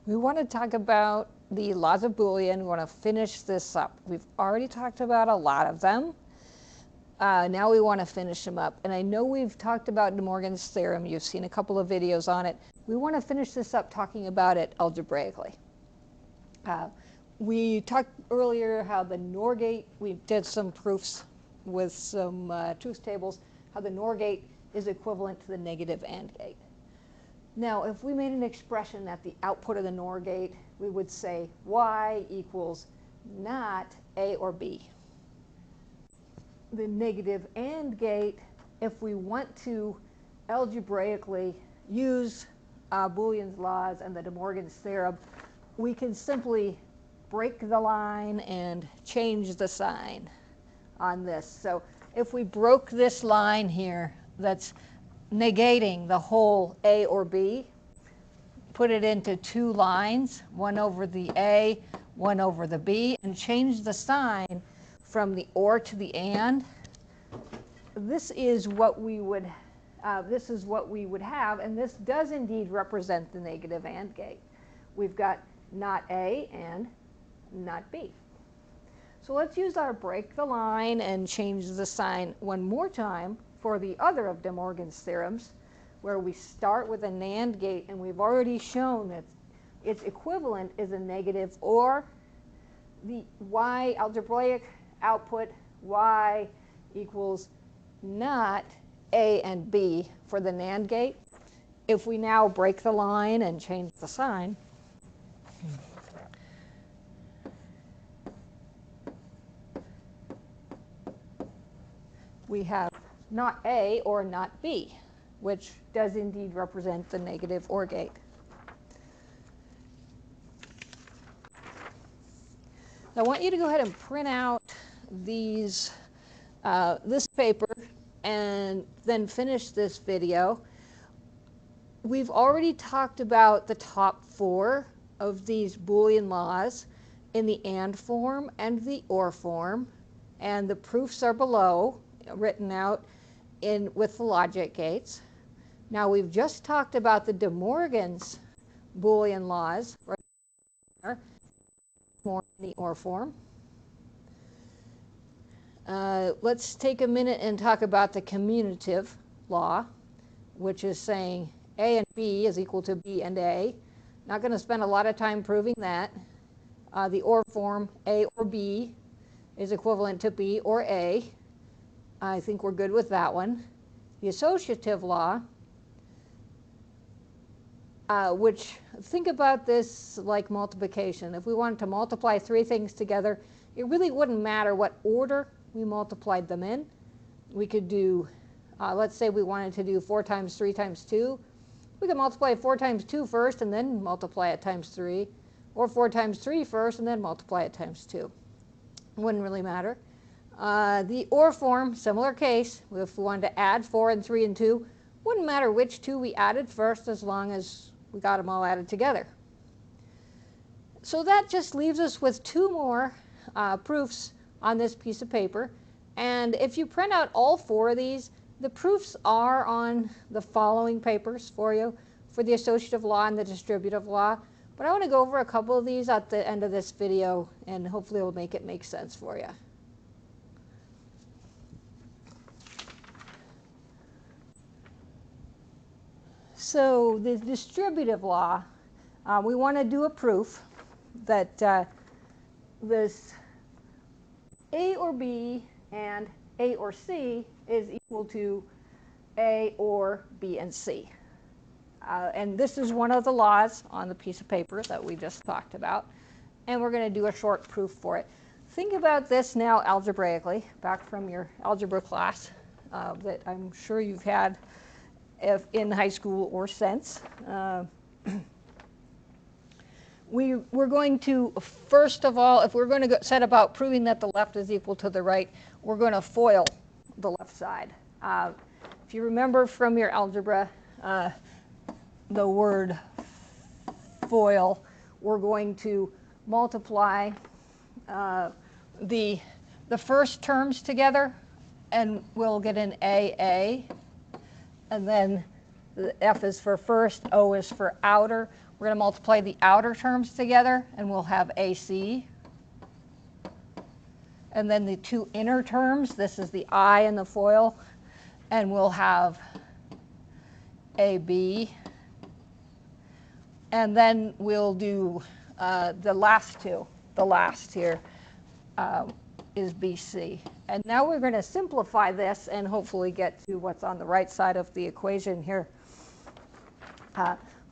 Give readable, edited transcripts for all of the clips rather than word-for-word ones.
We want to talk about the laws of Boolean. We want to finish this up. We've already talked about a lot of them. Now we want to finish them up. And I know we've talked about Demorgan's theorem. You've seen a couple of videos on it. We want to finish this up talking about it algebraically. We talked earlier how the NOR gate, we did some proofs with some truth tables, how the NOR gate is equivalent to the negative AND gate. Now, if we made an expression at the output of the NOR gate, we would say y equals not A or B. The negative AND gate, if we want to algebraically use Boolean's laws and the Demorgan's theorem, we can simply break the line and change the sign on this. So if we broke this line here that's negating the whole A or B, put it into two lines, one over the A, one over the B, and change the sign from the OR to the AND. This is what we would have, and this does indeed represent the negative AND gate. We've got not A and not B. So let's use our break the line and change the sign one more time for the other of Demorgan's theorems, where we start with a NAND gate, and we've already shown that its equivalent is a negative, or the y algebraic output y equals not A and B for the NAND gate. If we now break the line and change the sign, we have not A or not B, which does indeed represent the negative OR gate. I want you to go ahead and print out these, this paper and then finish this video. We've already talked about the top four of these Boolean laws in the AND form and the OR form, and the proofs are below, written out with the logic gates. Now we've just talked about the Demorgan's Boolean laws right there, more in the OR form. Let's take a minute and talk about the commutative law, which is saying A and B is equal to B and A. Not going to spend a lot of time proving that. The OR form, A or B, is equivalent to B or A. I think we're good with that one. The associative law, which, think about this like multiplication. If we wanted to multiply three things together, it really wouldn't matter what order we multiplied them in. We could do, let's say we wanted to do 4 times 3 times 2. We could multiply 4 times 2 first and then multiply it times 3, or 4 times 3 first and then multiply it times 2. Wouldn't really matter. The OR form, similar case. If we wanted to add 4 and 3 and 2, wouldn't matter which 2 we added first as long as we got them all added together. So that just leaves us with 2 more proofs on this piece of paper. And if you print out all 4 of these, the proofs are on the following papers for you, for the associative law and the distributive law. But I want to go over a couple of these at the end of this video, and hopefully it'll make it make sense for you. So the distributive law, we want to do a proof that this A or B and A or C is equal to A or B and C. And this is one of the laws on the piece of paper that we just talked about. And we're going to do a short proof for it. Think about this now algebraically, back from your algebra class that I'm sure you've had in high school or since. We're going to, first of all, if we're going to set about proving that the left is equal to the right, we're going to FOIL the left side. If you remember from your algebra, the word FOIL, we're going to multiply the first terms together, and we'll get an AA. And then the F is for first, O is for outer. We're going to multiply the outer terms together, and we'll have AC. And then the two inner terms, this is the I and the FOIL, and we'll have AB. And then we'll do the last two. The last here is BC. And now we're going to simplify this and hopefully get to what's on the right side of the equation here.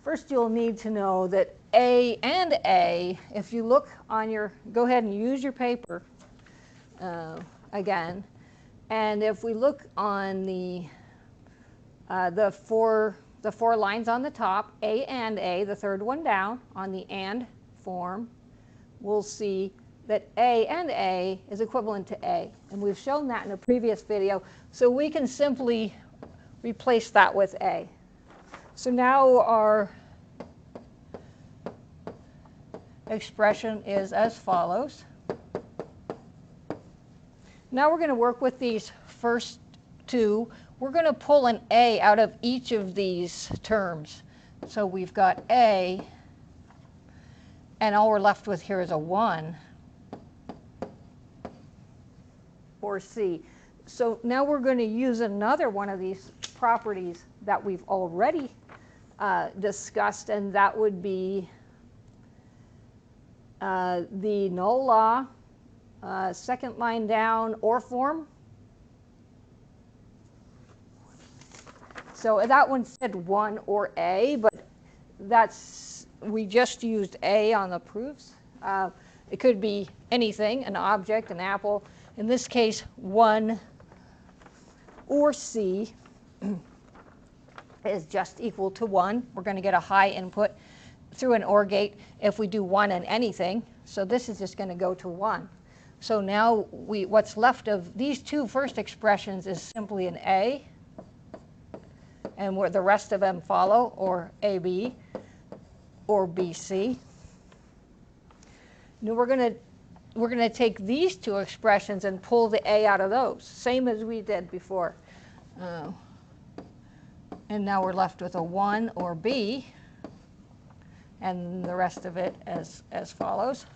First, you'll need to know that A and A, if you look on your, go ahead and use your paper again. And if we look on the four lines on the top, A and A, the third one down on the AND form, we'll see that A and A is equivalent to A. And we've shown that in a previous video. So we can simply replace that with A. So now our expression is as follows. Now we're going to work with these first two. We're going to pull an A out of each of these terms. So we've got A, and all we're left with here is a 1, or C. So now we're going to use another one of these properties that we've already discussed, and that would be the null law, second line down, or form. So that one said 1 or A, but we just used A on the proofs. It could be anything, an object, an apple. In this case, 1 or C is just equal to 1. We're going to get a high input through an OR gate if we do 1 and anything. So this is just going to go to 1. So now what's left of these two first expressions is simply an A, and where the rest of them follow, or AB or BC. Now we're going to take these two expressions and pull the A out of those, same as we did before. And now we're left with a 1 or B, and the rest of it as follows.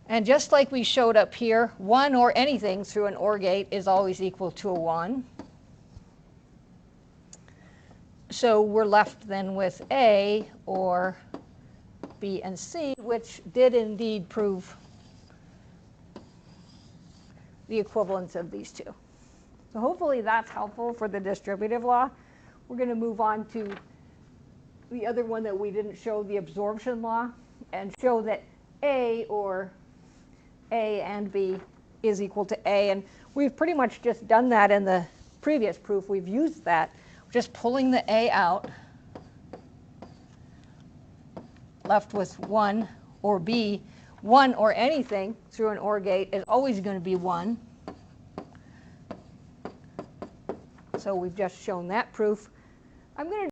And just like we showed up here, 1 or anything through an OR gate is always equal to a 1. So we're left then with A or B and C, which did indeed prove the equivalence of these two. So hopefully that's helpful for the distributive law. We're going to move on to the other one that we didn't show, the absorption law, and show that A or A and B is equal to A. And we've pretty much just done that in the previous proof. We've used that, just pulling the A out, left with 1 or B. 1 or anything through an OR gate is always going to be 1. So we've just shown that proof. I'm going to